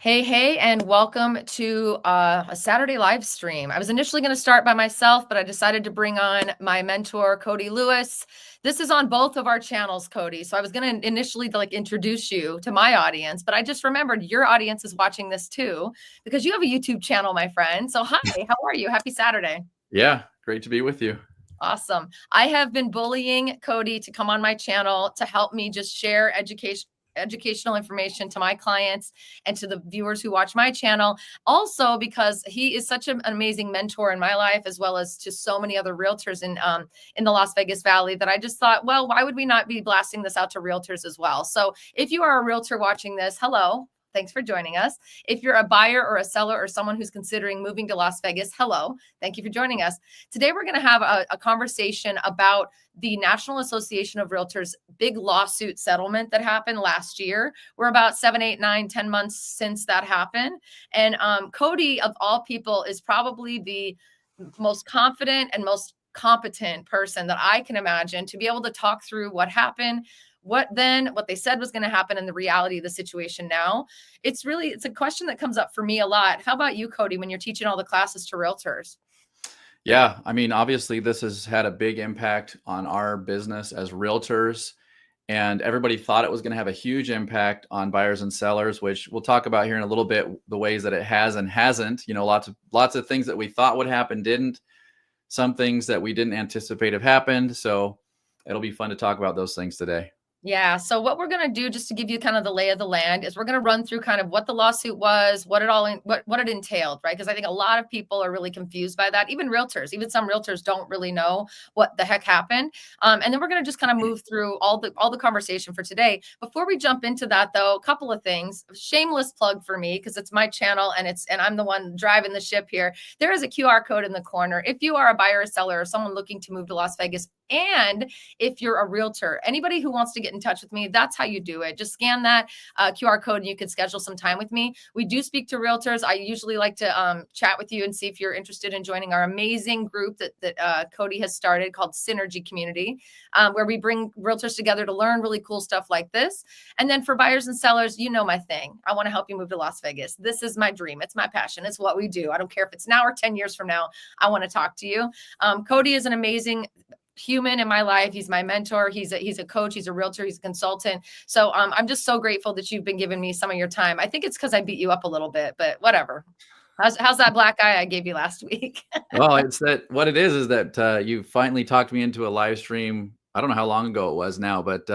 Hey, and welcome to a Saturday live stream. I was initially going to start by myself, but I decided to bring on my mentor, Cody Lewis. This is on both of our channels, Cody. So I was going to initially introduce you to my audience, but I just remembered your audience is watching this too, because you have a YouTube channel, my friend. So hi, how are you? Happy Saturday. Yeah, great to be with you. Awesome. I have been bullying Cody to come on my channel to help me just share educational information to my clients and to the viewers who watch my channel. Also, because he is such an amazing mentor in my life, as well as to so many other realtors in the Las Vegas Valley, that I just thought, well, why would we not be blasting this out to realtors as well? So if you are a realtor watching this, hello. Thanks for joining us. If you're a buyer or a seller or someone who's considering moving to Las Vegas, hello. Thank you for joining us. Today, we're going to have a conversation about the National Association of Realtors big lawsuit settlement that happened last year. We're about 7, 8, 9, 10 months since that happened. And Cody, of all people, is probably the most confident and most competent person that I can imagine to be able to talk through what happened, what they said was going to happen, and the reality of the situation now. It's a question that comes up for me a lot. How about you, Cody, when you're teaching all the classes to realtors? Yeah, I mean, obviously this has had a big impact on our business as realtors, and everybody thought it was going to have a huge impact on buyers and sellers, which we'll talk about here in a little bit, the ways that it has and hasn't. You know, lots of things that we thought would happen didn't. Some things that we didn't anticipate have happened. So it'll be fun to talk about those things today. Yeah. So what we're going to do, just to give you kind of the lay of the land, is we're going to run through kind of what the lawsuit was, what it entailed, right? Because I think a lot of people are really confused by that. Even realtors, even some realtors don't really know what the heck happened. And then we're going to just kind of move through all the conversation for today. Before we jump into that, though, a couple of things. Shameless plug for me, because it's my channel and I'm the one driving the ship here. There is a QR code in the corner. If you are a buyer or seller or someone looking to move to Las Vegas, and if you're a realtor, anybody who wants to get in touch with me, that's how you do it. Just scan that QR code and you can schedule some time with me. We do speak to realtors. I usually like to chat with you and see if you're interested in joining our amazing group that Cody has started called Synergy Community, where we bring realtors together to learn really cool stuff like this. And then for buyers and sellers, you know my thing. I want to help you move to Las Vegas. This is my dream. It's my passion. It's what we do. I don't care if it's now or 10 years from now. I want to talk to you. Cody is an amazing human in my life. He's my mentor. He's a coach. He's a realtor. He's a consultant. So I'm just so grateful that you've been giving me some of your time. I think it's because I beat you up a little bit, but whatever. How's that black eye I gave you last week? Well, it's that what it is that you finally talked me into a live stream. I don't know how long ago it was now, but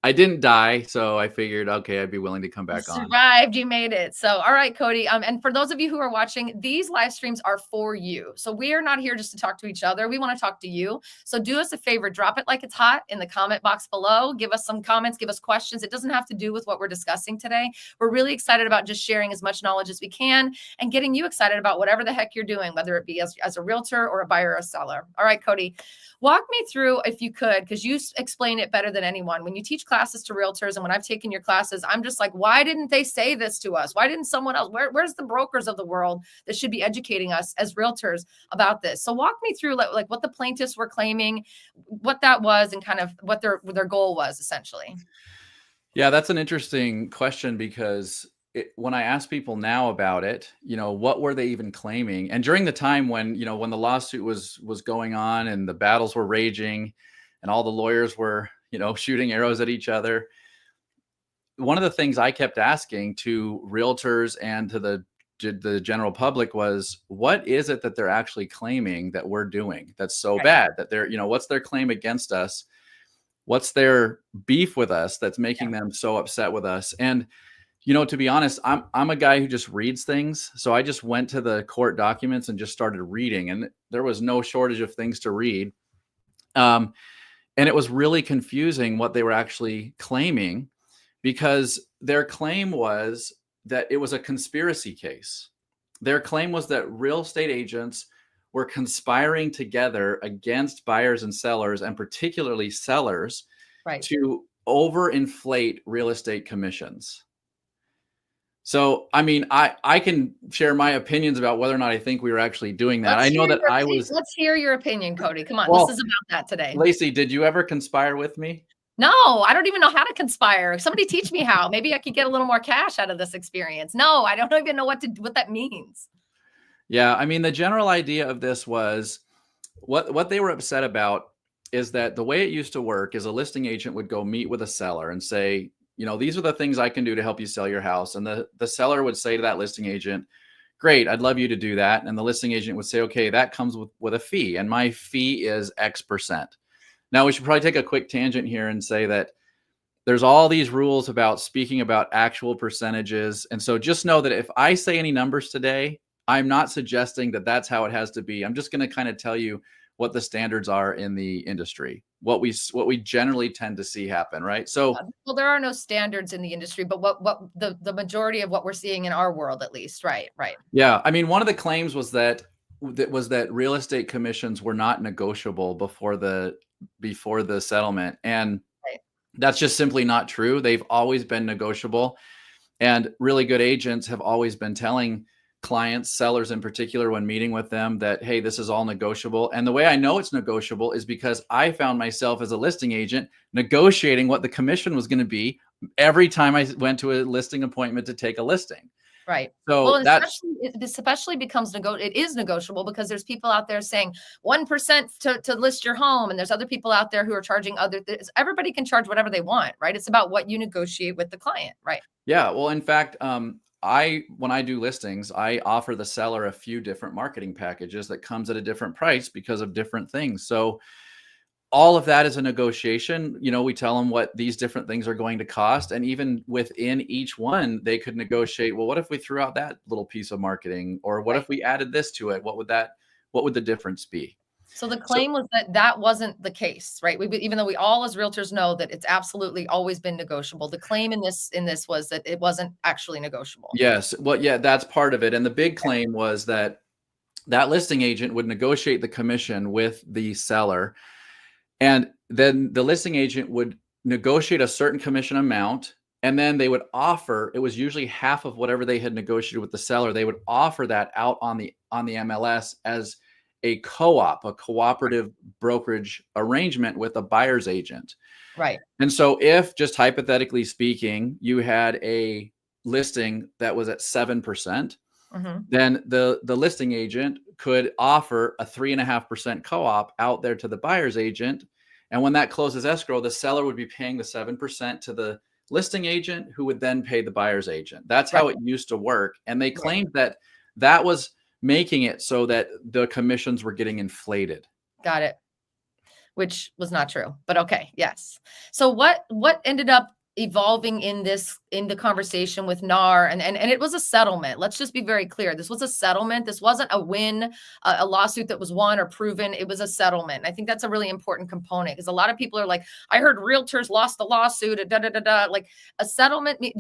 I didn't die, so I figured, okay, I'd be willing to come back on. Survived. You made it. So, all right, Cody. And for those of you who are watching, these live streams are for you. So we are not here just to talk to each other. We want to talk to you. So do us a favor, drop it like it's hot in the comment box below. Give us some comments, give us questions. It doesn't have to do with what we're discussing today. We're really excited about just sharing as much knowledge as we can and getting you excited about whatever the heck you're doing, whether it be as a realtor or a buyer or a seller. All right, Cody. Walk me through, if you could, because you explain it better than anyone. When you teach classes to realtors and when I've taken your classes, I'm just like, why didn't they say this to us? Why didn't someone else? Where's the brokers of the world that should be educating us as realtors about this? So walk me through like what the plaintiffs were claiming, what that was, and kind of what their goal was, essentially. Yeah, that's an interesting question because when I ask people now about it, you know, what were they even claiming? And during the time when, you know, when the lawsuit was going on and the battles were raging and all the lawyers were, you know, shooting arrows at each other, one of the things I kept asking to realtors and to the general public was, what is it that they're actually claiming that we're doing that's so bad that they're, you know, what's their claim against us? What's their beef with us that's making them so upset with us? And you know, to be honest, I'm a guy who just reads things. So I just went to the court documents and just started reading, and there was no shortage of things to read. And it was really confusing what they were actually claiming, because their claim was that it was a conspiracy case. Their claim was that real estate agents were conspiring together against buyers and sellers, and particularly sellers, to overinflate real estate commissions. So, I mean, I can share my opinions about whether or not I think we were actually doing that. I know that Let's hear your opinion, Cody. Come on, well, this is about that today. Laci, did you ever conspire with me? No, I don't even know how to conspire. Somebody teach me how. Maybe I could get a little more cash out of this experience. No, I don't even know what that means. Yeah, I mean, the general idea of this was what they were upset about is that the way it used to work is a listing agent would go meet with a seller and say, these are the things I can do to help you sell your house. And the seller would say to that listing agent, great, I'd love you to do that. And the listing agent would say, okay, that comes with a fee, and my fee is X%. Now we should probably take a quick tangent here and say that there's all these rules about speaking about actual percentages. And so just know that if I say any numbers today, I'm not suggesting that that's how it has to be. I'm just going to kind of tell you what the standards are in the industry, what we generally tend to see happen, right? So, Well, there are no standards in the industry, but what the majority of what we're seeing in our world, at least, right, right. yeah, I mean, one of the claims was that real estate commissions were not negotiable before the settlement, and Right. that's just simply not true. They've always been negotiable. And really good agents have always been telling clients, sellers in particular, when meeting with them that, hey, this is all negotiable. And the way I know it's negotiable is because I found myself as a listing agent negotiating what the commission was going to be every time I went to a listing appointment to take a listing. Right. Well, So and that's, especially becomes it is negotiable because there's people out there saying 1% to list your home, and there's other people out there who are charging everybody can charge whatever they want, right? It's about what you negotiate with the client, right? yeah. Well, in fact, when I do listings, I offer the seller a few different marketing packages that comes at a different price because of different things. So all of that is a negotiation. We tell them what these different things are going to cost. And even within each one, they could negotiate, well, what if we threw out that little piece of marketing? Or what Right. if we added this to it? What would the difference be? So the So claim was that that wasn't the case, right? Even though we all as realtors know that it's absolutely always been negotiable. The claim in this was that it wasn't actually negotiable. yes, well, yeah, that's part of it. And the big claim was that listing agent would negotiate the commission with the seller. And then the listing agent would negotiate a certain commission amount. And then they would offer, it was usually half of whatever they had negotiated with the seller. They would offer that out on the MLS as a co-op, a cooperative brokerage arrangement with a buyer's agent. Right. And so if, just hypothetically speaking, you had a listing that was at 7%, Hmm. then the listing agent could offer a 3.5% co-op out there to the buyer's agent. And when that closes escrow, the seller would be paying the 7% to the listing agent, who would then pay the buyer's agent. That's Right. how it used to work. And they Right. claimed that that was making it so that the commissions were getting inflated. Got it. Which was not true, but okay. Yes. So what ended up evolving in the conversation with NAR, and it was a settlement. Let's just be very clear. This was a settlement. This wasn't a win, a lawsuit that was won or proven. It was a settlement. I think that's a really important component because a lot of people are like, I heard realtors lost the lawsuit, da da da da. Like a settlement, we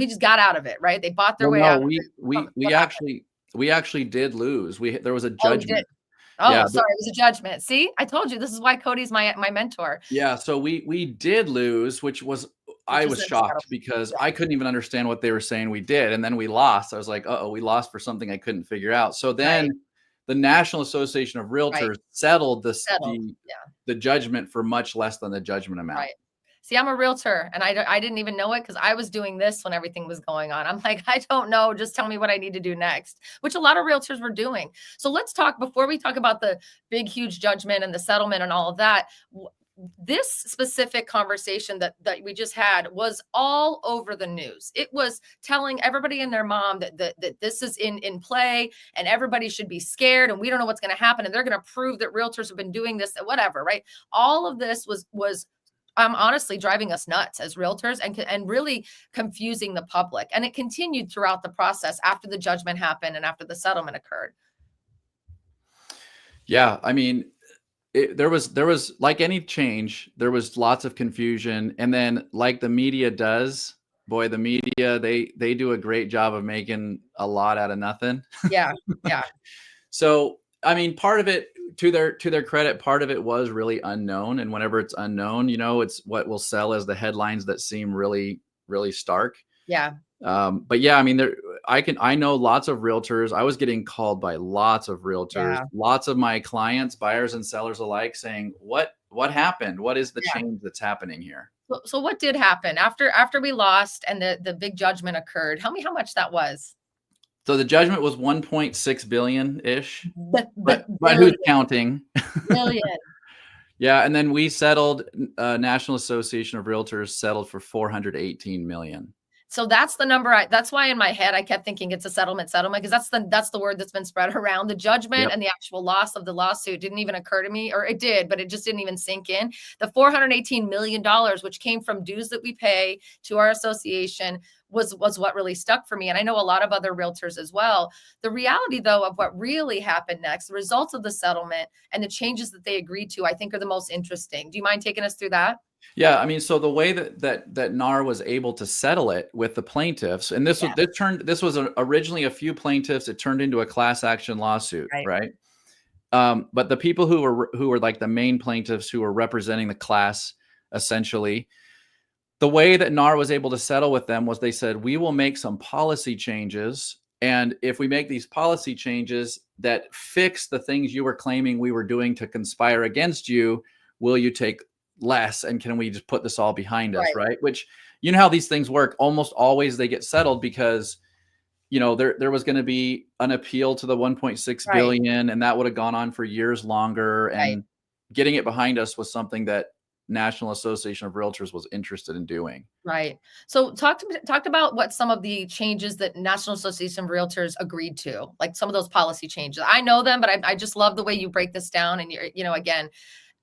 just got out of it, right? They bought their Well, way no, out of it. we What happened? actually did lose. There was a Oh, you did. judgment. Oh, Yeah, sorry, it was a judgment. See, I told you this is why Cody's my mentor, yeah, so we did lose, which was, I which is was a shocked settlement. because Yeah, I couldn't even understand what they were saying we did, and then we lost. I was like, "Uh-oh, we lost for something I couldn't figure out." So right, then the National Association of right. Realtors settled Settled. Yeah. the judgment for much less than the judgment amount. Right. See, I'm a realtor and I didn't even know it because I was doing this when everything was going on. I'm like, I don't know. Just tell me what I need to do next, which a lot of realtors were doing. So let's talk before we talk about the big, huge judgment and the settlement and all of that. This specific conversation that we just had was all over the news. It was telling everybody and their mom that this is in play and everybody should be scared and we don't know what's going to happen and they're going to prove that realtors have been doing this, whatever, right? All of this was honestly driving us nuts as realtors and really confusing the public. And it continued throughout the process after the judgment happened and after the settlement occurred. Yeah, I mean, there was like any change, there was lots of confusion, and then like the media does, boy, the media, they do a great job of making a lot out of nothing. Yeah. Yeah. So, I mean, part of it, to their credit, part of it was really unknown, and whenever it's unknown, it's what will sell as the headlines that seem really, really stark. Yeah. But yeah, I mean, I know lots of realtors. I was getting called by lots of realtors, Yeah. lots of my clients, buyers and sellers alike, saying, what happened? What is the Yeah. change that's happening here? So what did happen after we lost and the big judgment occurred? Tell me how much that was. So the judgment was 1.6 billion ish, but who's Billion, counting? billion. Yeah, and then we settled. National Association of Realtors settled for 418 million. So that's the number. That's why in my head I kept thinking it's a settlement, because that's the word that's been spread around. The judgment Yep. and the actual loss of the lawsuit didn't even occur to me, or it did, but it just didn't even sink in. The $418 million, which came from dues that we pay to our association, was what really stuck for me. And I know a lot of other realtors as well. The reality, though, of what really happened next, the results of the settlement and the changes that they agreed to, I think are the most interesting. Do you mind taking us through that? Yeah, I mean, so the way that NAR was able to settle it with the plaintiffs, and Yeah, this was originally a few plaintiffs. It turned into a class action lawsuit, right, right? But the people who were like the main plaintiffs who were representing the class, essentially, the way that NAR was able to settle with them was they said, we will make some policy changes. And if we make these policy changes that fix the things you were claiming we were doing to conspire against you, will you take less? And can we just put this all behind us? right, Right. Which, you know how these things work. Almost always they get settled because, there was going to be an appeal to the 1.6 right, billion, and that would have gone on for years longer. right. And getting it behind us was something that National Association of Realtors was interested in doing. Right. So talked about what some of the changes that National Association of Realtors agreed to, like some of those policy changes. I know them, but I just love the way you break this down. And again,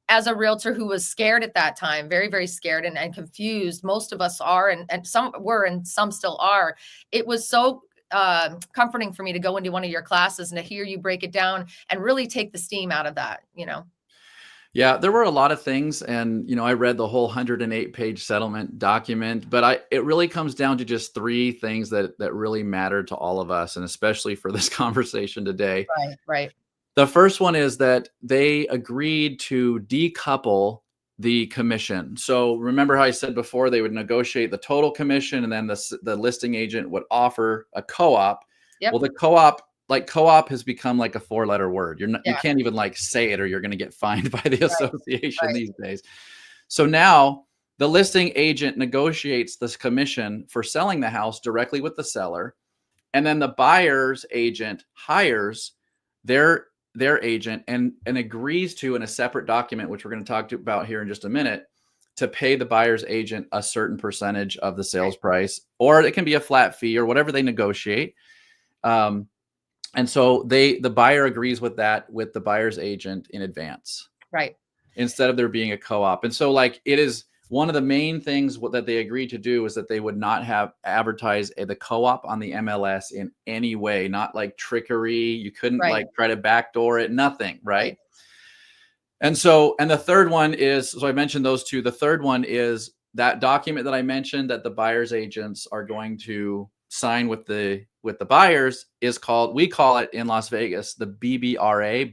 as a realtor who was scared at that time, very, very scared and confused, most of us are, and some were, and some still are. It was so comforting for me to go into one of your classes and to hear you break it down and really take the steam out of that. Yeah, there were a lot of things, and I read the whole 108-page settlement document, but it really comes down to just three things that really matter to all of us, and especially for this conversation today. Right, right, The first one is that they agreed to decouple the commission. So remember how I said before they would negotiate the total commission, and then the listing agent would offer a co-op. yep, Well, the co-op has become like a four-letter word. You yeah, can't even like say it, or you're going to get fined by the right, association right, these days. So now the listing agent negotiates this commission for selling the house directly with the seller, and then the buyer's agent hires their agent and agrees to, in a separate document, which we're going to talk about here in just a minute, to pay the buyer's agent a certain percentage of the sales right, price, or it can be a flat fee or whatever they negotiate. And so the buyer agrees with that with the buyer's agent in advance, right. instead of there being a co-op. And so like it is one of the main things that they agreed to do is that they would not have advertised the co-op on the MLS in any way, not like trickery. You couldn't Right, like try to backdoor it, nothing. right, Right. And the third one is, so I mentioned those two. The third one is that document that I mentioned that the buyer's agents are going to sign with the buyers is called, we call it in Las Vegas, the BBRA,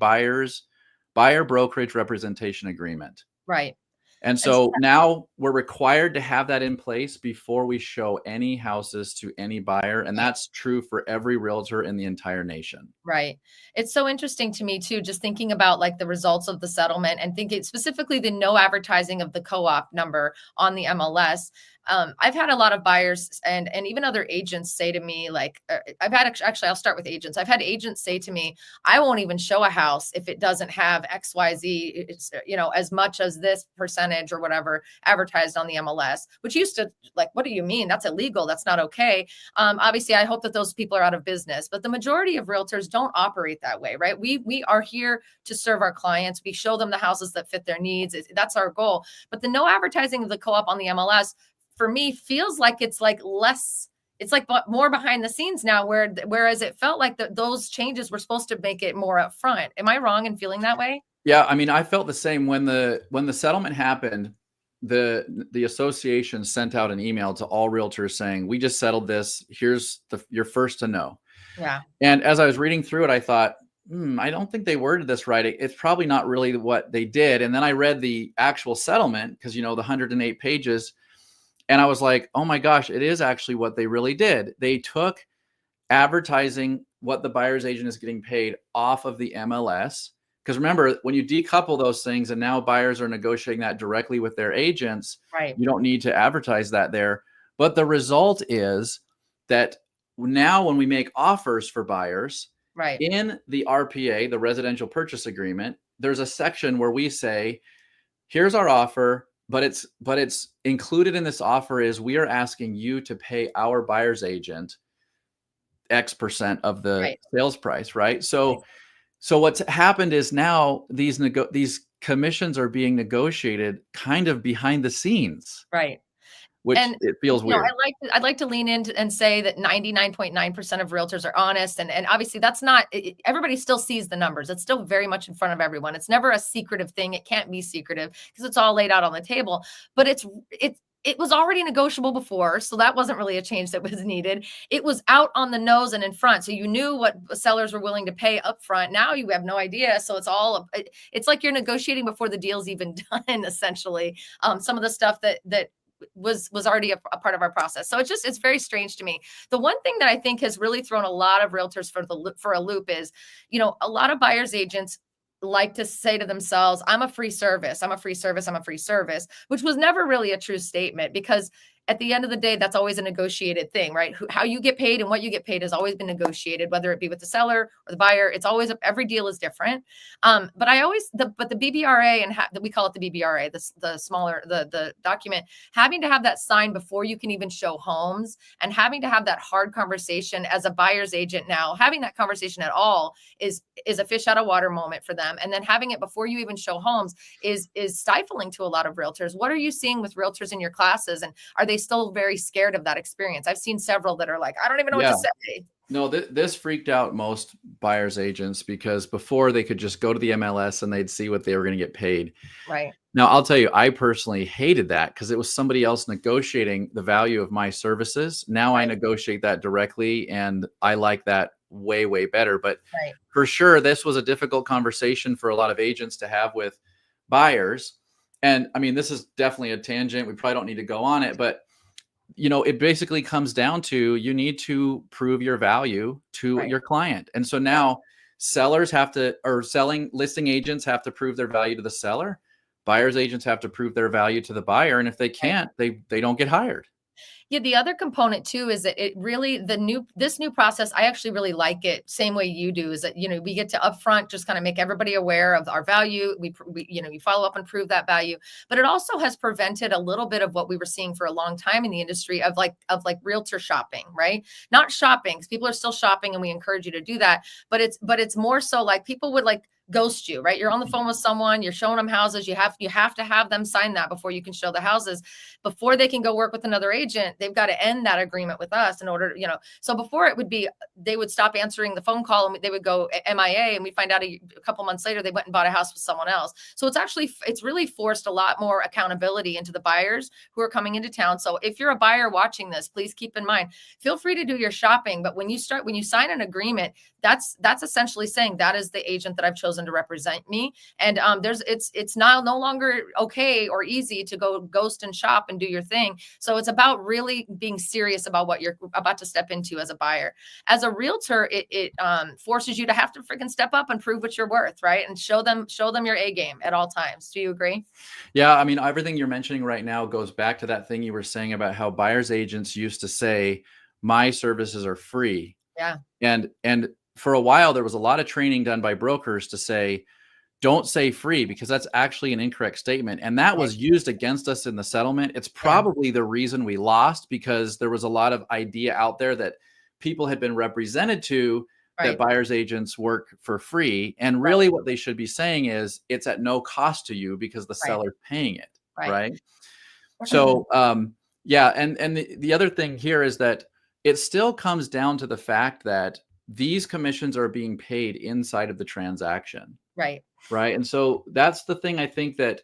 Buyer Brokerage Representation Agreement. right. And And so so now we're required to have that in place before we show any houses to any buyer. And that's true for every realtor in the entire nation. right. It's so interesting to me too, just thinking about like the results of the settlement and thinking specifically the no advertising of the co-op number on the MLS. I've had a lot of buyers and even other agents say to me, like, I've had actually, I'll start with agents. I've had agents say to me, I won't even show a house if it doesn't have XYZ. It's, as much as this percentage or whatever advertised on the MLS, which used to like, what do you mean? That's illegal. That's not okay. Obviously, I hope that those people are out of business, but the majority of realtors don't operate that way, right? We are here to serve our clients. We show them the houses that fit their needs. That's our goal. But the no advertising of the co-op on the MLS, for me, feels like it's like less. It's like more behind the scenes now, whereas it felt like those changes were supposed to make it more upfront. Am I wrong in feeling that way? Yeah, I mean, I felt the same when the settlement happened. The association sent out an email to all realtors saying, "We just settled this. Here's you're first to know." Yeah, And as I was reading through it, I thought, I don't think they worded this right. It's probably not really what they did. And then I read the actual settlement because the 108 pages, and I was like, oh my gosh, it is actually what they really did. They took advertising what the buyer's agent is getting paid off of the MLS. Because remember, when you decouple those things and now buyers are negotiating that directly with their agents, Right. you don't need to advertise that there. But the result is that now when we make offers for buyers Right. in the RPA, the residential purchase agreement, there's a section where we say, here's our offer, but it's included in this offer is we are asking you to pay our buyer's agent X% of the Right. sales price, right? Right. So what's happened is now these commissions are being negotiated kind of behind the scenes, Right. which And, it feels you know, weird. I'd like to lean in and say that 99.9% of realtors are honest, and obviously that's not everybody still sees the numbers. It's still very much in front of everyone. It's never a secretive thing. It can't be secretive because it's all laid out on the table. But it was already negotiable before, so that wasn't really a change that was needed. It was out on the nose and in front, so you knew what sellers were willing to pay up front. Now you have no idea, so it's like you're negotiating before the deal's even done, essentially. Some of the stuff that was already a part of our process. So it's very strange to me. The one thing that I think has really thrown a lot of realtors for a loop is, you know, a lot of buyers agents like to say to themselves, I'm a free service, I'm a free service, I'm a free service, which was never really a true statement because at the end of the day, that's always a negotiated thing, right? How you get paid and what you get paid has always been negotiated, whether it be with the seller or the buyer. It's always every deal is different. But the BBRA we call it the BBRA, the smaller the document, having to have that signed before you can even show homes, and having to have that hard conversation as a buyer's agent now, having that conversation at all is a fish out of water moment for them. And then having it before you even show homes is stifling to a lot of realtors. What are you seeing with realtors in your classes, and are they still very scared of that experience? I've seen several that are like, I don't even know what Yeah. to say. No, this freaked out most buyers agents because before they could just go to the MLS and they'd see what they were going to get paid. Right. Now, I'll tell you, I personally hated that because it was somebody else negotiating the value of my services. Now I Right. negotiate that directly, and I like that way, way better. But Right. for sure, this was a difficult conversation for a lot of agents to have with buyers. And I mean, this is definitely a tangent. We probably don't need to go on it, but you know, it basically comes down to you need to prove your value to Right. your client. And so Yeah. now sellers have to, or selling listing agents have to prove their value to the seller. Buyers agents have to prove their value to the buyer. And if they Right. can't, they don't get hired. Yeah, the other component too is that it really this new process, I actually really like it. Same way you do, is that, you know, we get to upfront just kind of make everybody aware of our value. We you know, we follow up and prove that value, but it also has prevented a little bit of what we were seeing for a long time in the industry of like realtor shopping, right? Not shopping, because people are still shopping and we encourage you to do that, but it's more so like people would like ghost you, right? You're on the phone with someone, you're showing them houses, you have to have them sign that before you can show the houses. Before they can go work with another agent, they've got to end that agreement with us in order, you know. So before it would be they would stop answering the phone call and they would go MIA, and we find out a couple months later they went and bought a house with someone else. So it's really forced a lot more accountability into the buyers who are coming into town. So if you're a buyer watching this, please keep in mind, feel free to do your shopping, but when you sign an agreement, that's essentially saying that is the agent that I've chosen to represent me. And it's now no longer okay or easy to go ghost and shop and do your thing. So it's about really being serious about what you're about to step into as a buyer. As a realtor, it forces you to have to freaking step up and prove what you're worth, right? And show them your A game at all times. Do you agree? Yeah. I mean, everything you're mentioning right now goes back to that thing you were saying about how buyers agents used to say, my services are free. Yeah. And for a while, there was a lot of training done by brokers to say, don't say free, because that's actually an incorrect statement. And that Right. was used against us in the settlement. It's Yeah. probably the reason we lost, because there was a lot of idea out there that people had been represented to that Right. buyer's agents work for free. And Right. really what they should be saying is it's at no cost to you because the Right. seller's paying it. Right. Right. So, yeah. And the other thing here is that it still comes down to the fact that these commissions are being paid inside of the transaction. Right. Right. And so that's the thing, I think, that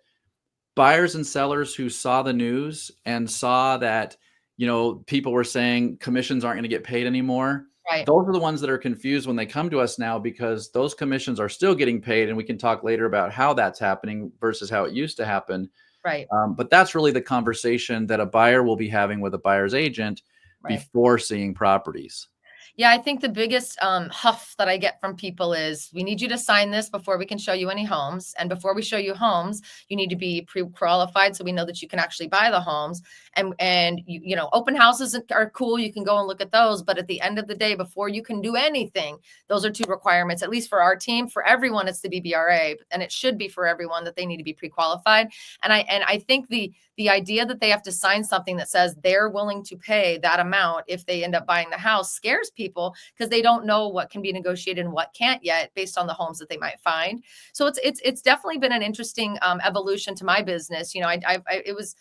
buyers and sellers who saw the news and saw that, you know, people were saying commissions aren't going to get paid anymore. Right. Those are the ones that are confused when they come to us now, because those commissions are still getting paid. And we can talk later about how that's happening versus how it used to happen. Right. But that's really the conversation that a buyer will be having with a buyer's agent Right. before seeing properties. Yeah, I think the biggest huff that I get from people is we need you to sign this before we can show you any homes. And before we show you homes, you need to be pre-qualified so we know that you can actually buy the homes. And you know, open houses are cool. You can go and look at those. But at the end of the day, before you can do anything, those are two requirements, at least for our team. For everyone, it's the BBRA, and it should be for everyone that they need to be pre-qualified. And I think the idea that they have to sign something that says they're willing to pay that amount if they end up buying the house scares people because they don't know what can be negotiated and what can't yet based on the homes that they might find. So it's definitely been an interesting evolution to my business. You know, it was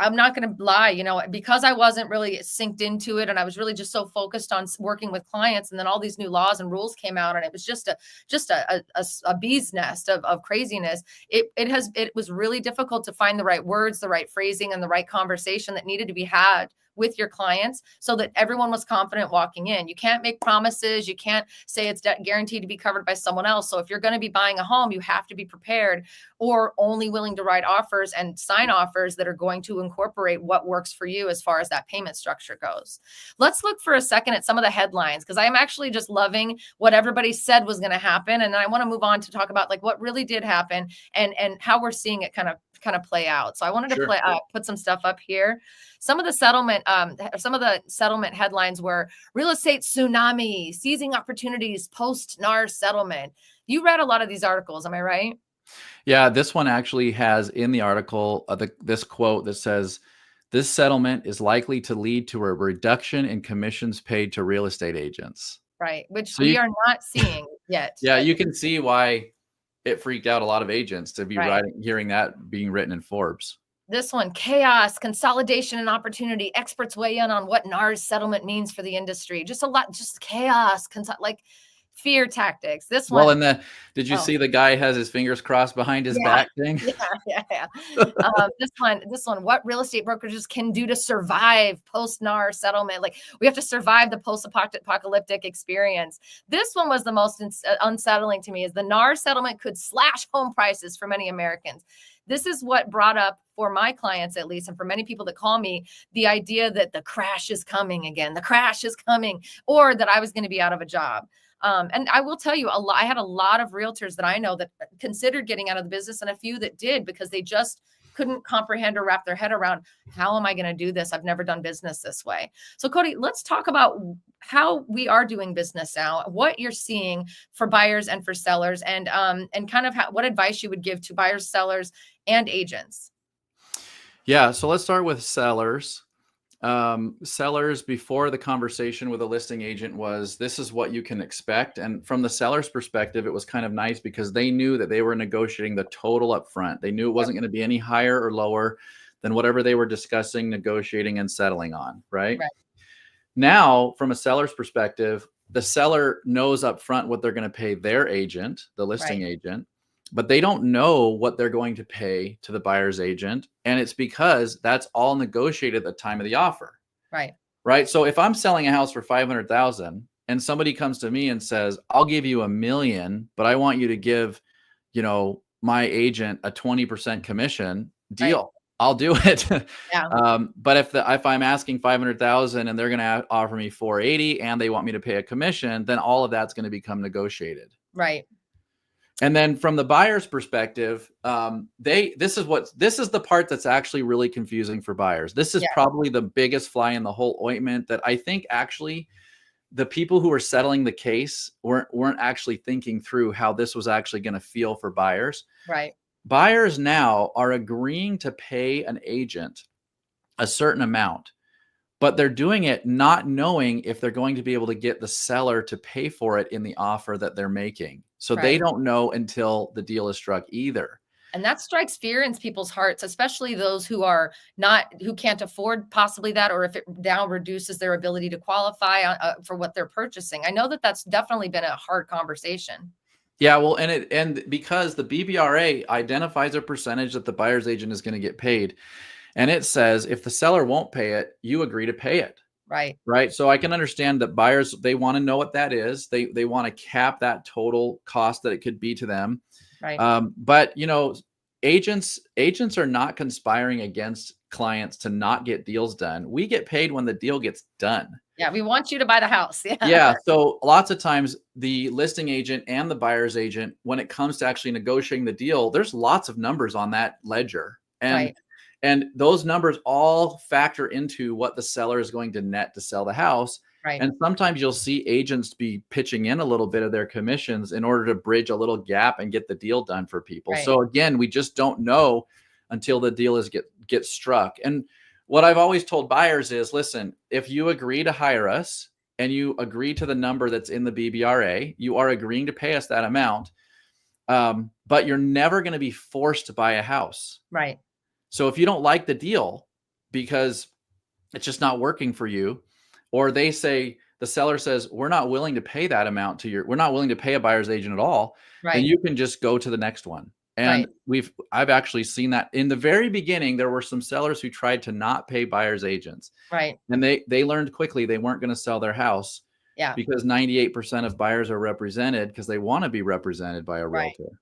I'm not going to lie, you know, because I wasn't really synced into it and I was really just so focused on working with clients. And then all these new laws and rules came out and it was just a bee's nest of craziness. It was really difficult to find the right words, the right phrasing, and the right conversation that needed to be had with your clients so that everyone was confident walking in. You can't make promises. You can't say it's guaranteed to be covered by someone else. So if you're going to be buying a home, you have to be prepared or only willing to write offers and sign offers that are going to incorporate what works for you as far as that payment structure goes. Let's look for a second at some of the headlines because I'm actually just loving what everybody said was going to happen. And then I want to move on to talk about like what really did happen and how we're seeing it kind of play out. So I wanted to Sure. put some stuff up here. Some of the settlement headlines were real estate tsunami, seizing opportunities post NAR settlement. You read a lot of these articles, am I right? Yeah, this one actually has in the article this quote that says, "This settlement is likely to lead to a reduction in commissions paid to real estate agents." Right, which So we you, are not seeing yet. yeah, you can see why it freaked out a lot of agents to be Right. hearing that being written in Forbes. This one, chaos, consolidation, and opportunity. Experts weigh in on what NAR's settlement means for the industry. Just a lot, just chaos, like fear tactics. This Well, one, and did you oh, see the guy has his fingers crossed behind his yeah, back thing? yeah. This one, what real estate brokerages can do to survive post NAR settlement. Like we have to survive the post apocalyptic experience. This one was the most unsettling to me. Is the NAR settlement could slash home prices for many Americans. This is what brought up for my clients, at least, and for many people that call me, the idea that the crash is coming again. The crash is coming, or that I was going to be out of a job. And I will tell you, I had a lot of realtors that I know that considered getting out of the business, and a few that did because they just couldn't comprehend or wrap their head around how am I going to do this? I've never done business this way. So, Cody, let's talk about how we are doing business now, what you're seeing for buyers and for sellers, and kind of what advice you would give to buyers, sellers, and agents. Yeah, so let's start with sellers. Sellers, before the conversation with a listing agent, was this is what you can expect. And from the seller's perspective, it was kind of nice because they knew that they were negotiating the total up front. They knew it wasn't going to be any higher or lower than whatever they were discussing, negotiating, and settling on, right? Right, Now, from a seller's perspective, the seller knows up front what they're going to pay their agent, the listing right, agent, but they don't know what they're going to pay to the buyer's agent. And it's because that's all negotiated at the time of the offer, right, right? So if I'm selling a house for 500,000 and somebody comes to me and says, "I'll give you $1 million, but I want you to give, my agent a 20% commission," right. deal. I'll do it. Yeah, But if I'm asking 500,000 and they're going to offer me 480 and they want me to pay a commission, then all of that's going to become negotiated. right. And then from the buyer's perspective, this is the part that's actually really confusing for buyers. This is Yeah, probably the biggest fly in the whole ointment that I think actually the people who are settling the case weren't actually thinking through how this was actually going to feel for buyers. right, Buyers now are agreeing to pay an agent a certain amount, but they're doing it not knowing if they're going to be able to get the seller to pay for it in the offer that they're making. So they right. don't know until the deal is struck either. And that strikes fear in people's hearts, especially those who can't afford possibly that, or if it now reduces their ability to qualify for what they're purchasing. I know that that's definitely been a hard conversation. Yeah, well, and because the BBRA identifies a percentage that the buyer's agent is going to get paid, and it says if the seller won't pay it, you agree to pay it. Right, Right. So I can understand that buyers, they want to know what that is. They want to cap that total cost that it could be to them. right, But agents are not conspiring against clients to not get deals done. We get paid when the deal gets done. Yeah, we want you to buy the house. Yeah. Yeah. So lots of times the listing agent and the buyer's agent, when it comes to actually negotiating the deal, there's lots of numbers on that ledger. Right. And those numbers all factor into what the seller is going to net to sell the house. Right. And sometimes you'll see agents be pitching in a little bit of their commissions in order to bridge a little gap and get the deal done for people. Right. So again, we just don't know until the deal gets struck. And what I've always told buyers is, listen, if you agree to hire us and you agree to the number that's in the BBRA, you are agreeing to pay us that amount. But you're never going to be forced to buy a house. Right. So if you don't like the deal because it's just not working for you, or the seller says, we're not willing to pay that amount we're not willing to pay a buyer's agent at all, then Right. you can just go to the next one. And I've actually seen that in the very beginning. There were some sellers who tried to not pay buyer's agents. Right. And they learned quickly they weren't going to sell their house. Yeah. Because 98% of buyers are represented because they want to be represented by a realtor.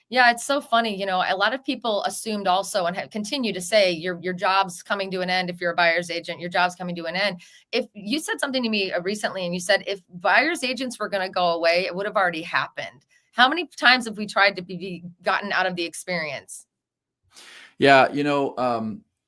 Yeah, it's so funny. You know, a lot of people assumed also and continue to say your job's coming to an end if you're a buyer's agent, your job's coming to an end. If you said something to me recently and you said if buyer's agents were going to go away, it would have already happened. How many times have we tried to be gotten out of the experience? Yeah,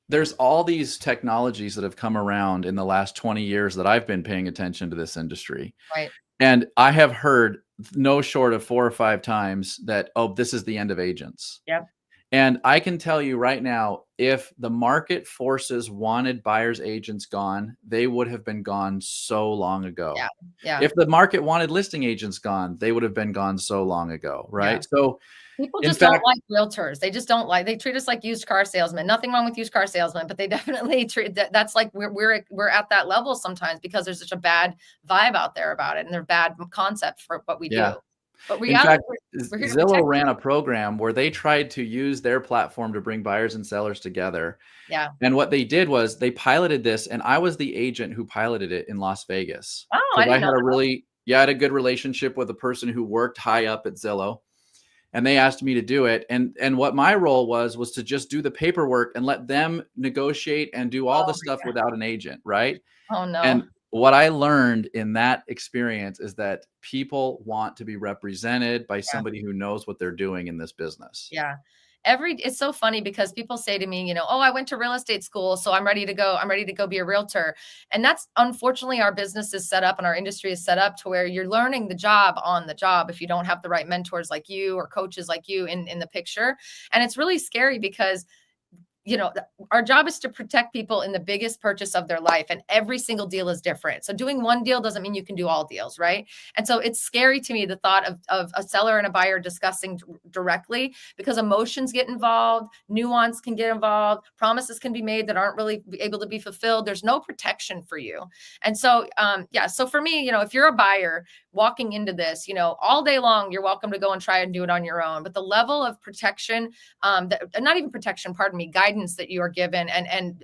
there's all these technologies that have come around in the last 20 years that I've been paying attention to this industry. Right. And I have heard no short of 4 or 5 times that, oh, this is the end of agents. Yep. And I can tell you right now, if the market forces wanted buyers agents gone, they would have been gone so long ago. Yeah. Yeah. If the market wanted listing agents gone, they would have been gone so long ago. Right. Yeah. So people just don't like realtors. They just don't like, they treat us like used car salesmen. Nothing wrong with used car salesmen, but they definitely treat that's like we're at that level sometimes because there's such a bad vibe out there about it and they're bad concept for what we do. But in fact, Zillow ran a program where they tried to use their platform to bring buyers and sellers together. Yeah. And what they did was they piloted this, and I was the agent who piloted it in Las Vegas. Oh, I didn't know I had a good relationship with a person who worked high up at Zillow. And they asked me to do it. And what my role was to just do the paperwork and let them negotiate and do all the stuff without an agent. Right. Oh, no. And what I learned in that experience is that people want to be represented by somebody who knows what they're doing in this business. Yeah. It's so funny because people say to me, oh, I went to real estate school, so I'm ready to go. I'm ready to go be a realtor. And that's unfortunately our business is set up and our industry is set up to where you're learning the job on the job if you don't have the right mentors like you or coaches like you in the picture. And it's really scary because our job is to protect people in the biggest purchase of their life. And every single deal is different. So doing one deal doesn't mean you can do all deals, right? And so it's scary to me, the thought of a seller and a buyer discussing directly because emotions get involved, nuance can get involved, promises can be made that aren't really able to be fulfilled. There's no protection for you. And so, so for me, if you're a buyer walking into this, all day long, you're welcome to go and try and do it on your own. But the level of protection, not even protection, pardon me, guidance that you are given and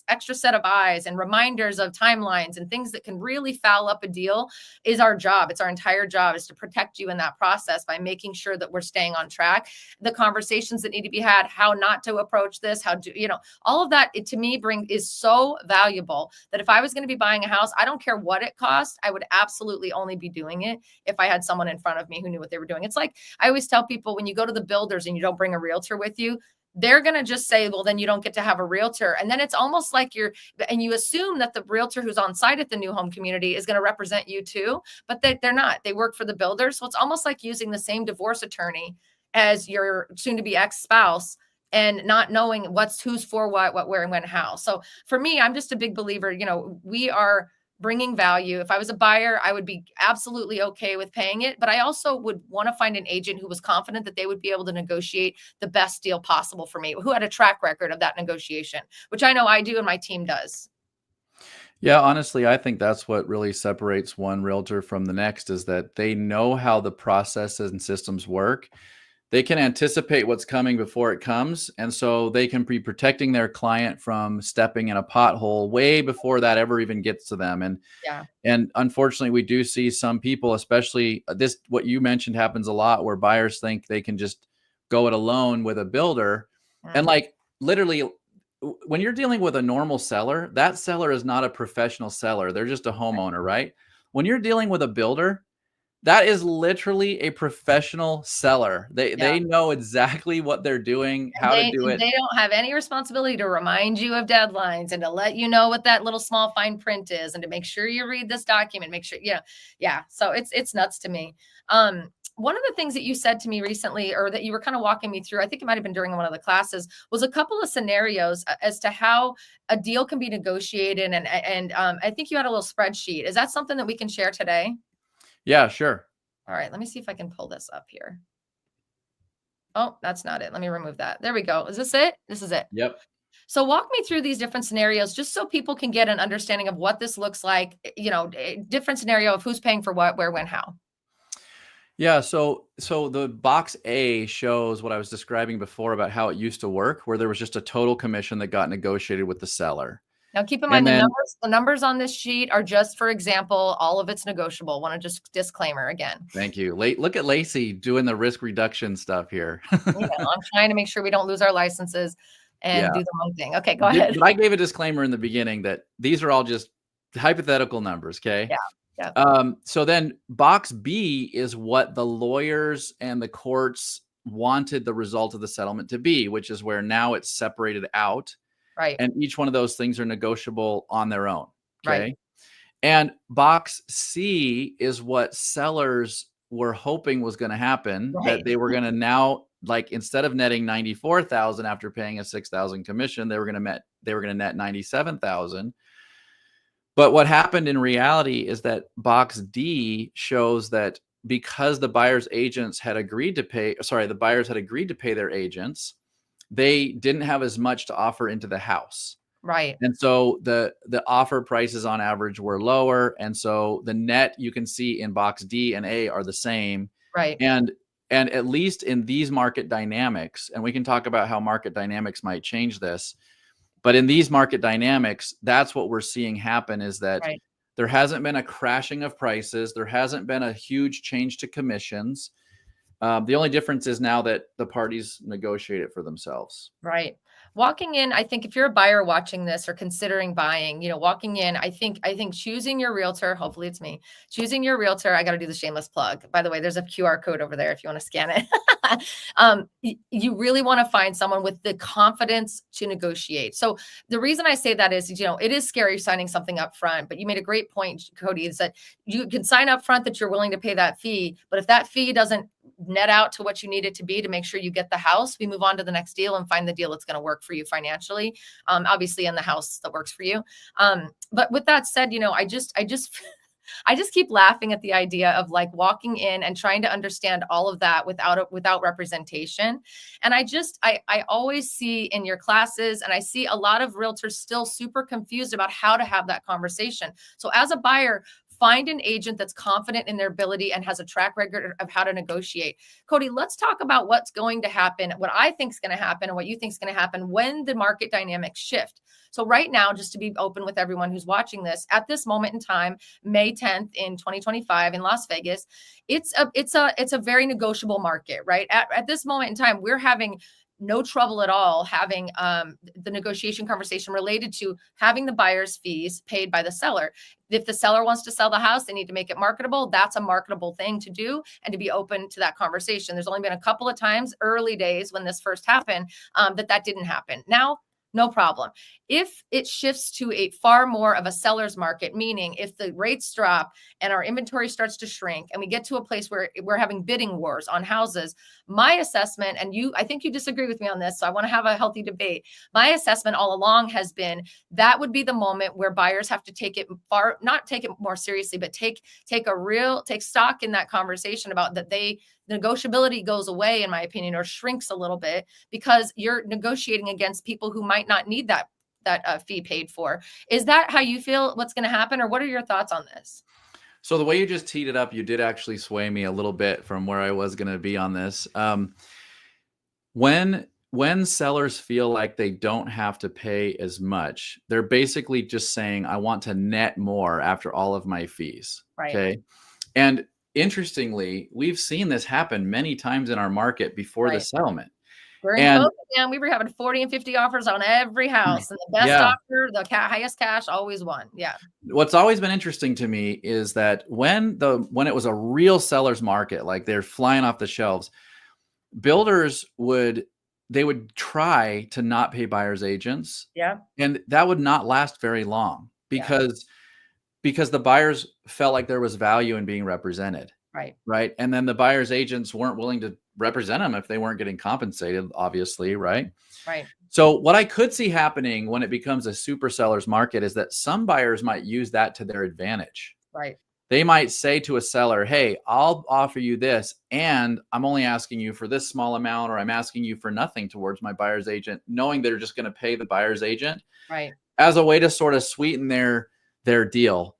extra set of eyes and reminders of timelines and things that can really foul up a deal is our job. It's our entire job is to protect you in that process by making sure that we're staying on track. The conversations that need to be had, how not to approach this, all of that to me is so valuable that if I was going to be buying a house, I don't care what it costs. I would absolutely only be doing it if I had someone in front of me who knew what they were doing. It's like I always tell people when you go to the builders and you don't bring a realtor with you, they're going to just say, well, then you don't get to have a realtor. And then it's almost like you assume that the realtor who's on site at the new home community is going to represent you too, but they're not. They work for the builder. So it's almost like using the same divorce attorney as your soon to be ex-spouse and not knowing who's for what, where, and when, how. So for me, I'm just a big believer, we are bringing value. If I was a buyer, I would be absolutely okay with paying it. But I also would want to find an agent who was confident that they would be able to negotiate the best deal possible for me, who had a track record of that negotiation, which I know I do and my team does. Yeah, honestly, I think that's what really separates one realtor from the next is that they know how the processes and systems work. They can anticipate what's coming before it comes. And so they can be protecting their client from stepping in a pothole way before that ever even gets to them. And unfortunately, we do see some people, especially what you mentioned happens a lot where buyers think they can just go it alone with a builder. And like literally when you're dealing with a normal seller, that seller is not a professional seller. They're just a homeowner, right? When you're dealing with a builder, that is literally a professional seller. Yeah. They know exactly what they're doing, And how to do it. they don't have any responsibility to remind you of deadlines and to let you know what that little small fine print is and to make sure you read this document, make sure, yeah. So it's nuts to me. One of the things that you said to me recently, or that you were kind of walking me through, I think it might have been during one of the classes, was a couple of scenarios as to how a deal can be negotiated. And I think you had a little spreadsheet. Is that something that we can share today? Yeah, sure. All right, let me see if I can pull this up here. Oh, that's not it. Let me remove that. There we go. Is this it? This is it. Yep. So walk me through these different scenarios just so people can get an understanding of what this looks like, different scenario of who's paying for what, where, when, how. Yeah, so the box A shows what I was describing before about how it used to work, where there was just a total commission that got negotiated with the seller. Now keep in And mind then the numbers on this sheet are just for example, all of it's negotiable. Want to just disclaimer again. thank you. Look at Laci doing the risk reduction stuff here. I'm trying to make sure we don't lose our licenses and Yeah. do the wrong thing. Okay, go ahead. But I gave a disclaimer in the beginning that these are all just hypothetical numbers, okay? Yeah. Yeah. So then box B is what the lawyers and the courts wanted the result of the settlement to be, which is where now it's separated out. Right. And each one of those things are negotiable on their own. Okay. Right. And box C is what sellers were hoping was going to happen, Right. that they were going to now, like, instead of netting 94,000 after paying a 6,000 commission, they were going to net 97,000. But what happened in reality is that box D shows that because the buyers had agreed to pay their agents, they didn't have as much to offer into the house. Right. And so the offer prices on average were lower. And so the net you can see in box D and A are the same. Right. And at least in these market dynamics, and we can talk about how market dynamics might change this, but in these market dynamics, that's what we're seeing happen, is that Right. there hasn't been a crashing of prices. There hasn't been a huge change to commissions. The only difference is now that the parties negotiate it for themselves. Right. Walking in, I think if you're a buyer watching this or considering buying, walking in, I think choosing your realtor, hopefully it's me, choosing your realtor. I got to do the shameless plug. By the way, there's a QR code over there if you want to scan it. You really want to find someone with the confidence to negotiate. So the reason I say that is, it is scary signing something up front, but you made a great point, Cody, is that you can sign up front that you're willing to pay that fee. But if that fee doesn't net out to what you need it to be to make sure you get the house, we move on to the next deal and find the deal that's going to work for you financially, obviously in the house that works for you. But with that said, I just I just keep laughing at the idea of like walking in and trying to understand all of that without representation. And I always see in your classes, and I see a lot of realtors still super confused about how to have that conversation. So as a buyer, find an agent that's confident in their ability and has a track record of how to negotiate. Cody, let's talk about what's going to happen, what I think is going to happen, and what you think is going to happen when the market dynamics shift. So right now, just to be open with everyone who's watching this, at this moment in time, May 10th in 2025 in Las Vegas, it's a very negotiable market, right? At this moment in time, we're having no trouble at all having the negotiation conversation related to having the buyer's fees paid by the seller. If the seller wants to sell the house, they need to make it marketable. That's a marketable thing to do and to be open to that conversation. There's only been a couple of times early days when this first happened that didn't happen. Now, no problem. If it shifts to a far more of a seller's market, meaning if the rates drop and our inventory starts to shrink and we get to a place where we're having bidding wars on houses, my assessment, and I think you disagree with me on this, so I want to have a healthy debate. My assessment all along has been that would be the moment where buyers have to not take it more seriously, but take stock in that conversation about that the negotiability goes away, in my opinion, or shrinks a little bit because you're negotiating against people who might not need that fee paid for. Is that how you feel what's going to happen, or what are your thoughts on this? So the way you just teed it up, you did actually sway me a little bit from where I was going to be on this. When sellers feel like they don't have to pay as much, they're basically just saying, I want to net more after all of my fees. Right. Okay. And interestingly, we've seen this happen many times in our market before the settlement. During COVID, man, we were having 40 and 50 offers on every house, and the best Yeah. offer, the highest cash always won. Yeah. What's always been interesting to me is that when it was a real seller's market, like they're flying off the shelves, builders would try to not pay buyers agents, Yeah. and that would not last very long Yeah. because the buyers felt like there was value in being represented. Right. Right. And then the buyer's agents weren't willing to represent them if they weren't getting compensated, obviously. Right. Right. So what I could see happening when it becomes a super seller's market is that some buyers might use that to their advantage. Right. They might say to a seller, hey, I'll offer you this, and I'm only asking you for this small amount, or I'm asking you for nothing towards my buyer's agent, knowing they're just going to pay the buyer's agent. Right. As a way to sort of sweeten their deal.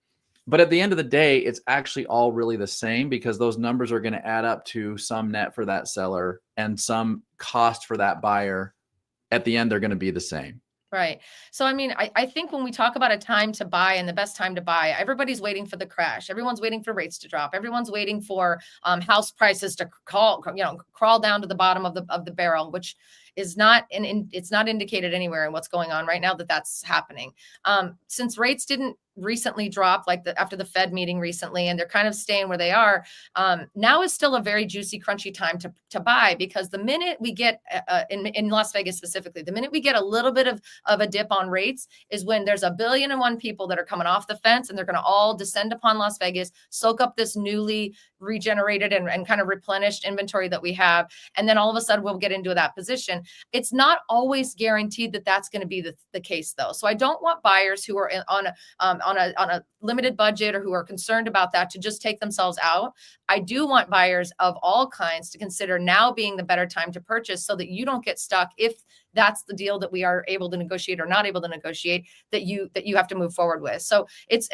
But at the end of the day, it's actually all really the same, because those numbers are going to add up to some net for that seller and some cost for that buyer. At the end, they're going to be the same. Right. So, I mean, I think when we talk about a time to buy and the best time to buy, everybody's waiting for the crash. Everyone's waiting for rates to drop. Everyone's waiting for house prices to crawl down to the bottom of the barrel, which is not it's not indicated anywhere in what's going on right now that that's happening. Since rates didn't recently drop after the Fed meeting recently, and they're kind of staying where they are, now is still a very juicy, crunchy time to buy, because the minute we get in Las Vegas specifically, the minute we get a little bit of a dip on rates is when there's 1,000,000,001 people that are coming off the fence, and they're going to all descend upon Las Vegas, soak up this newly regenerated and kind of replenished inventory that we have. And then all of a sudden we'll get into that position. It's not always guaranteed that that's going to be the case, though. So I don't want buyers who are on a limited budget or who are concerned about that to just take themselves out. I do want buyers of all kinds to consider now being the better time to purchase, so that you don't get stuck if that's the deal that we are able to negotiate or not able to negotiate, that you have to move forward with. So it's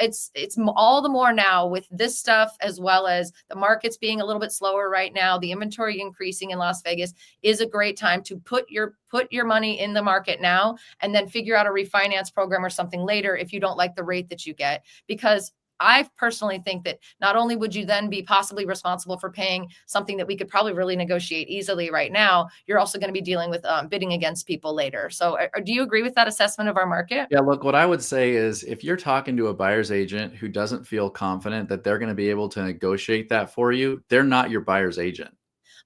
all the more now with this stuff, as well as the markets being a little bit slower right now, the inventory increasing in Las Vegas, is a great time to put your money in the market now, and then figure out a refinance program or something later if you don't like the rate that you get. Because I personally think that not only would you then be possibly responsible for paying something that we could probably really negotiate easily right now, you're also going to be dealing with bidding against people later. So do you agree with that assessment of our market? Yeah, look, what I would say is, if you're talking to a buyer's agent who doesn't feel confident that they're going to be able to negotiate that for you, they're not your buyer's agent.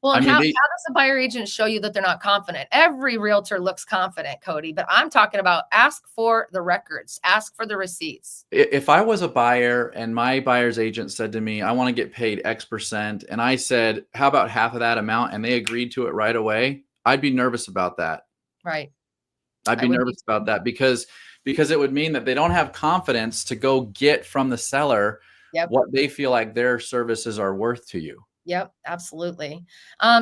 Well, and how does a buyer agent show you that they're not confident? Every realtor looks confident, Cody, but I'm talking about ask for the records, ask for the receipts. If I was a buyer and my buyer's agent said to me, I want to get paid X%, and I said, how about half of that amount? And they agreed to it right away, I'd be nervous about that. Right. I'd be nervous about that because it would mean that they don't have confidence to go get from the seller what they feel like their services are worth to you. Yep, absolutely.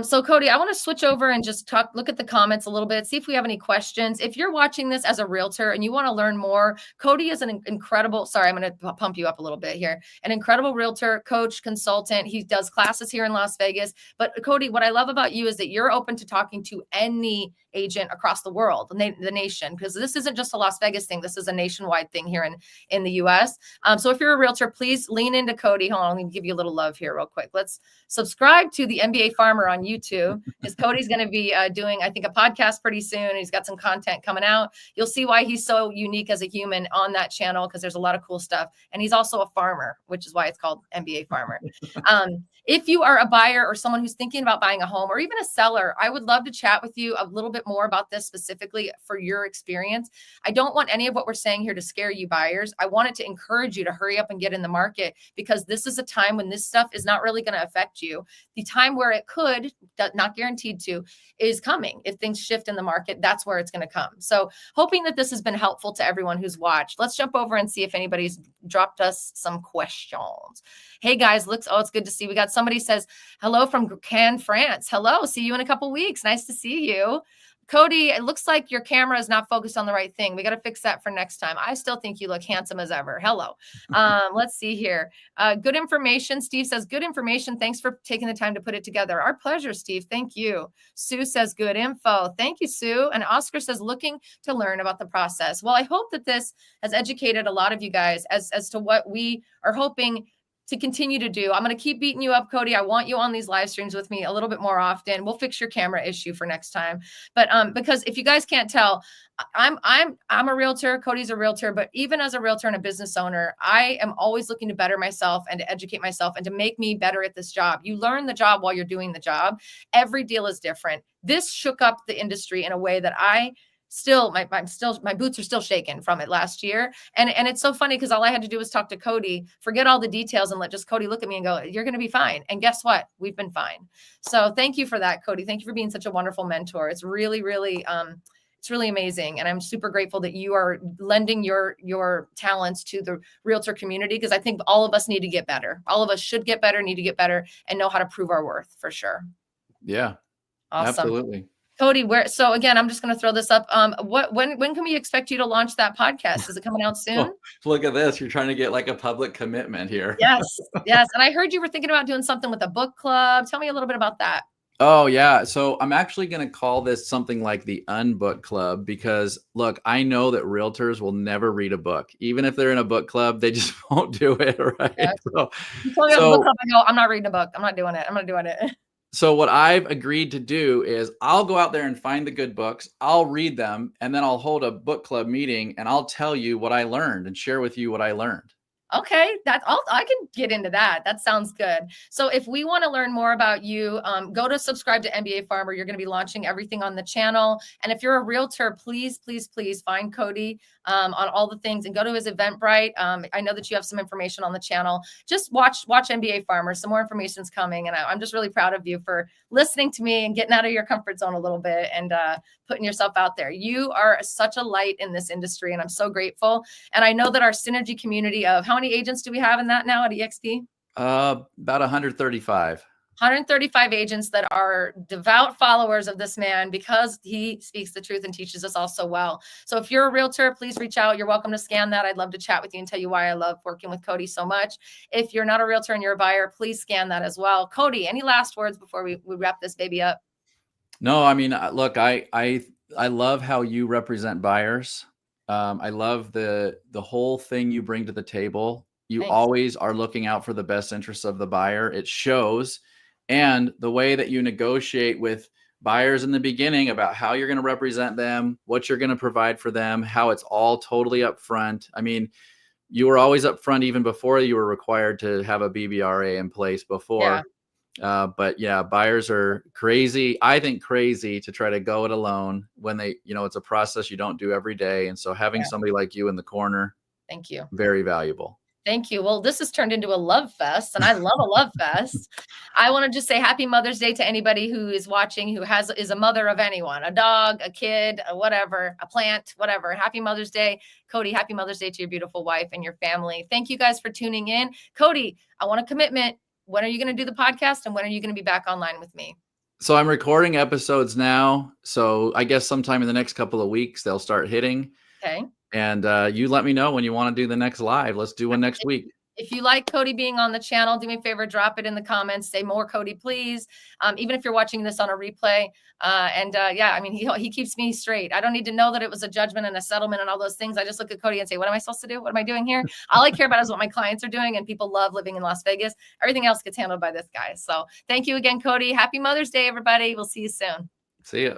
So Cody, I want to switch over and just look at the comments a little bit, see if we have any questions. If you're watching this as a realtor and you want to learn more, Cody is an incredible, sorry, I'm going to pump you up a little bit here, an incredible realtor, coach, consultant. He does classes here in Las Vegas. But Cody, what I love about you is that you're open to talking to any agent across the world, the nation, because this isn't just a Las Vegas thing. This is a nationwide thing here in the US. So if you're a realtor, please lean into Cody. Hold on, let me give you a little love here real quick. Let's subscribe to the MBA Farmer on YouTube, because Cody's going to be doing, I think, a podcast pretty soon. He's got some content coming out. You'll see why he's so unique as a human on that channel, because there's a lot of cool stuff. And he's also a farmer, which is why it's called MBA Farmer. If you are a buyer or someone who's thinking about buying a home, or even a seller, I would love to chat with you a little bit more about this specifically for your experience. I don't want any of what we're saying here to scare you buyers. I want it to encourage you to hurry up and get in the market, because this is a time when this stuff is not really going to affect you. The time where it could, not guaranteed to, is coming. If things shift in the market, that's where it's going to come. So hoping that this has been helpful to everyone who's watched. Let's jump over and see if anybody's dropped us some questions. Hey guys, it's good to see. We got somebody says, hello from Cannes, France. Hello, see you in a couple weeks. Nice to see you. Cody, it looks like your camera is not focused on the right thing. We got to fix that for next time. I still think you look handsome as ever. Hello. Let's see here. Good information. Steve says, good information. Thanks for taking the time to put it together. Our pleasure, Steve. Thank you. Sue says, good info. Thank you, Sue. And Oscar says, looking to learn about the process. Well, I hope that this has educated a lot of you guys as to what we are hoping to continue to do. I'm going to keep beating you up, Cody. I want you on these live streams with me a little bit more often. We'll fix your camera issue for next time. But because if you guys can't tell, I'm a realtor. Cody's a realtor, but even as a realtor and a business owner, I am always looking to better myself and to educate myself and to make me better at this job. You learn the job while you're doing the job. Every deal is different. This shook up the industry in a way that I still my boots are still shaking from it last year. And it's so funny because all I had to do was talk to Cody, forget all the details and let just Cody look at me and go, you're going to be fine. And guess what? We've been fine. So thank you for that, Cody. Thank you for being such a wonderful mentor. It's really, really, it's really amazing. And I'm super grateful that you are lending your talents to the realtor community, because I think all of us need to get better. All of us should get better, need to get better, and know how to prove our worth for sure. Yeah, Awesome. absolutely. Cody, so again, I'm just going to throw this up. When can we expect you to launch that podcast? Is it coming out soon? Oh, look at this. You're trying to get like a public commitment here. Yes. Yes. And I heard you were thinking about doing something with a book club. Tell me a little bit about that. Oh yeah. So I'm actually going to call this something like the Unbook Club, because look, I know that realtors will never read a book. Even if they're in a book club, they just won't do it. Right. Yeah. You told me about the book club, I go, I'm not reading a book. I'm not doing it. I'm not doing it. So what I've agreed to do is I'll go out there and find the good books. I'll read them, and then I'll hold a book club meeting and I'll tell you what I learned and share with you what I learned. Okay, I can get into that. That sounds good. So if we want to learn more about you, go to subscribe to MBA Farmer. You're going to be launching everything on the channel. And if you're a realtor, please, please, please find Cody on all the things and go to his Eventbrite. I know that you have some information on the channel. Just watch MBA Farmer. Some more information is coming. And I'm just really proud of you for listening to me and getting out of your comfort zone a little bit and putting yourself out there. You are such a light in this industry, and I'm so grateful. And I know that our synergy community of how many agents do we have in that now at EXP? About 135. 135 agents that are devout followers of this man because he speaks the truth and teaches us all so well. So if you're a realtor, please reach out. You're welcome to scan that. I'd love to chat with you and tell you why I love working with Cody so much. If you're not a realtor and you're a buyer, please scan that as well. Cody, any last words before we wrap this baby up? No, I mean, look, I love how you represent buyers. I love the whole thing you bring to the table. You Thanks. always are looking out for the best interests of the buyer. It shows. And the way that you negotiate with buyers in the beginning about how you're going to represent them, what you're going to provide for them, how it's all totally upfront. I mean, you were always upfront even before you were required to have a BBRA in place before. Yeah. But yeah, buyers are crazy. I think crazy to try to go it alone when it's a process you don't do every day. And so having somebody like you in the corner, thank you. Very valuable. Thank you. Well, this has turned into a love fest, and I love a love fest. I want to just say happy Mother's Day to anybody who is watching, who is a mother of anyone, a dog, a kid, whatever, a plant, whatever. Happy Mother's Day. Cody, happy Mother's Day to your beautiful wife and your family. Thank you guys for tuning in. Cody, I want a commitment. When are you going to do the podcast, and when are you going to be back online with me? So I'm recording episodes now. So I guess sometime in the next couple of weeks, they'll start hitting. Okay. And you let me know when you want to do the next live. Let's do one next week. If you like Cody being on the channel, do me a favor, drop it in the comments. Say more Cody, please. Even if you're watching this on a replay. Yeah, I mean, he keeps me straight. I don't need to know that it was a judgment and a settlement and all those things. I just look at Cody and say, what am I supposed to do? What am I doing here? All I care about is what my clients are doing, and people love living in Las Vegas. Everything else gets handled by this guy. So thank you again, Cody. Happy Mother's Day, everybody. We'll see you soon. See ya.